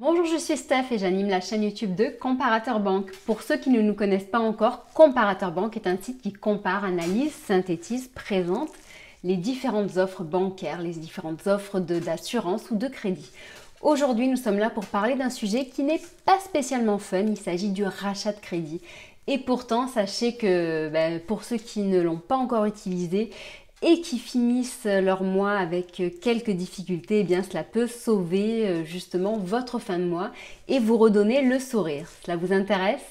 Bonjour, je suis Steph et j'anime la chaîne YouTube de Comparateur Banque. Pour ceux qui ne nous connaissent pas encore, Comparateur Banque est un site qui compare, analyse, synthétise, présente les différentes offres bancaires, les différentes offres d'assurance ou de crédit. Aujourd'hui, nous sommes là pour parler d'un sujet qui n'est pas spécialement fun, il s'agit du rachat de crédit. Et pourtant, sachez que pour ceux qui ne l'ont pas encore utilisé, et qui finissent leur mois avec quelques difficultés, eh bien cela peut sauver justement votre fin de mois et vous redonner le sourire. Cela vous intéresse?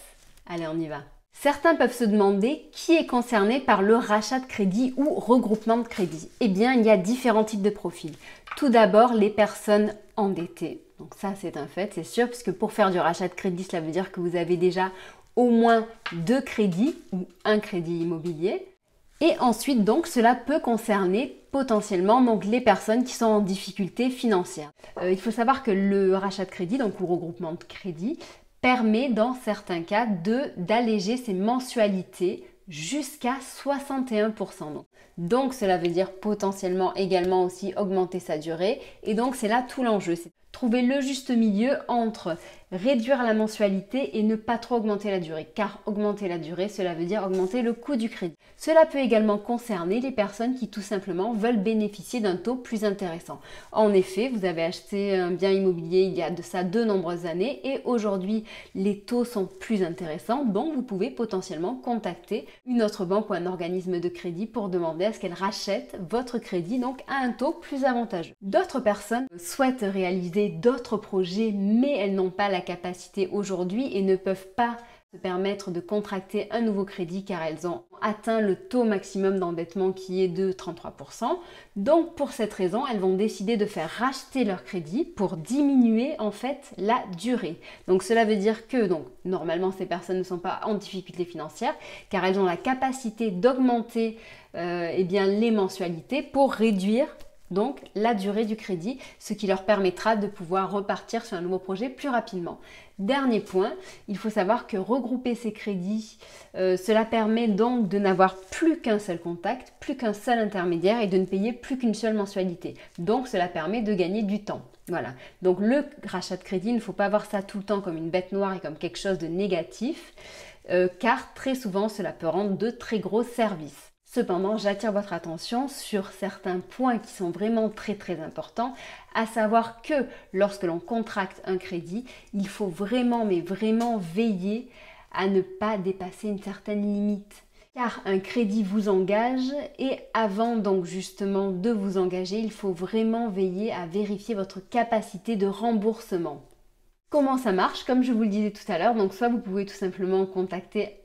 Allez, on y va. Certains peuvent se demander qui est concerné par le rachat de crédit ou regroupement de crédit. Eh bien, il y a différents types de profils. Tout d'abord, les personnes endettées. Donc ça, c'est un fait, c'est sûr, puisque pour faire du rachat de crédit, cela veut dire que vous avez déjà au moins 2 crédits ou un crédit immobilier. Et ensuite, donc, cela peut concerner potentiellement donc, les personnes qui sont en difficulté financière. Il faut savoir que le rachat de crédit, donc le regroupement de crédit, permet dans certains cas d'alléger ses mensualités jusqu'à 61%. Donc cela veut dire potentiellement également aussi augmenter sa durée. Et donc c'est là tout l'enjeu. C'est trouver le juste milieu entre réduire la mensualité et ne pas trop augmenter la durée. Car augmenter la durée, cela veut dire augmenter le coût du crédit. Cela peut également concerner les personnes qui tout simplement veulent bénéficier d'un taux plus intéressant. En effet, vous avez acheté un bien immobilier il y a de ça de nombreuses années et aujourd'hui les taux sont plus intéressants. Donc vous pouvez potentiellement contacter une autre banque ou un organisme de crédit pour demander à ce qu'elle rachète votre crédit donc à un taux plus avantageux. D'autres personnes souhaitent réaliser d'autres projets mais elles n'ont pas la capacité aujourd'hui et ne peuvent pas se permettre de contracter un nouveau crédit car elles ont atteint le taux maximum d'endettement qui est de 33%. Donc pour cette raison, elles vont décider de faire racheter leur crédit pour diminuer en fait la durée. Donc cela veut dire que normalement ces personnes ne sont pas en difficulté financière car elles ont la capacité d'augmenter les mensualités pour réduire donc la durée du crédit, ce qui leur permettra de pouvoir repartir sur un nouveau projet plus rapidement. Dernier point, il faut savoir que regrouper ces crédits, cela permet donc de n'avoir plus qu'un seul contact, plus qu'un seul intermédiaire et de ne payer plus qu'une seule mensualité. Donc cela permet de gagner du temps. Voilà. Donc le rachat de crédit, il ne faut pas voir ça tout le temps comme une bête noire et comme quelque chose de négatif, car très souvent cela peut rendre de très gros services. Cependant, j'attire votre attention sur certains points qui sont vraiment très importants, à savoir que lorsque l'on contracte un crédit, il faut vraiment veiller à ne pas dépasser une certaine limite. Car un crédit vous engage et avant donc justement de vous engager, il faut vraiment veiller à vérifier votre capacité de remboursement. Comment ça marche? Comme je vous le disais tout à l'heure, donc soit vous pouvez tout simplement contacter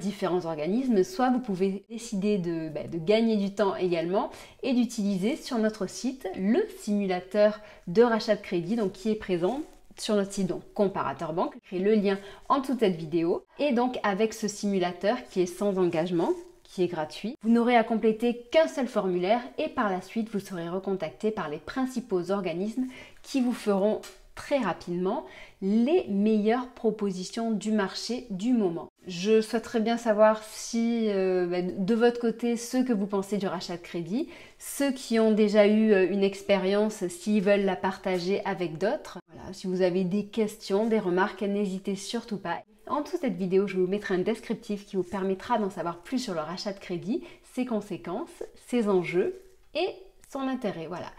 différents organismes, soit vous pouvez décider de gagner du temps également et d'utiliser sur notre site le simulateur de rachat de crédit donc qui est présent sur notre site donc Comparateur Banque. Je crée le lien en dessous de cette vidéo et donc avec ce simulateur qui est sans engagement, qui est gratuit. Vous n'aurez à compléter qu'un seul formulaire et par la suite vous serez recontacté par les principaux organismes qui vous feront très rapidement les meilleures propositions du marché du moment. Je souhaiterais bien savoir si de votre côté ce que vous pensez du rachat de crédit, ceux qui ont déjà eu une expérience, s'ils veulent la partager avec d'autres. Voilà, si vous avez des questions, des remarques, n'hésitez surtout pas. En dessous de cette vidéo, je vous mettrai un descriptif qui vous permettra d'en savoir plus sur le rachat de crédit, ses conséquences, ses enjeux et son intérêt. Voilà.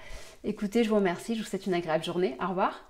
Écoutez, je vous remercie, je vous souhaite une agréable journée. Au revoir.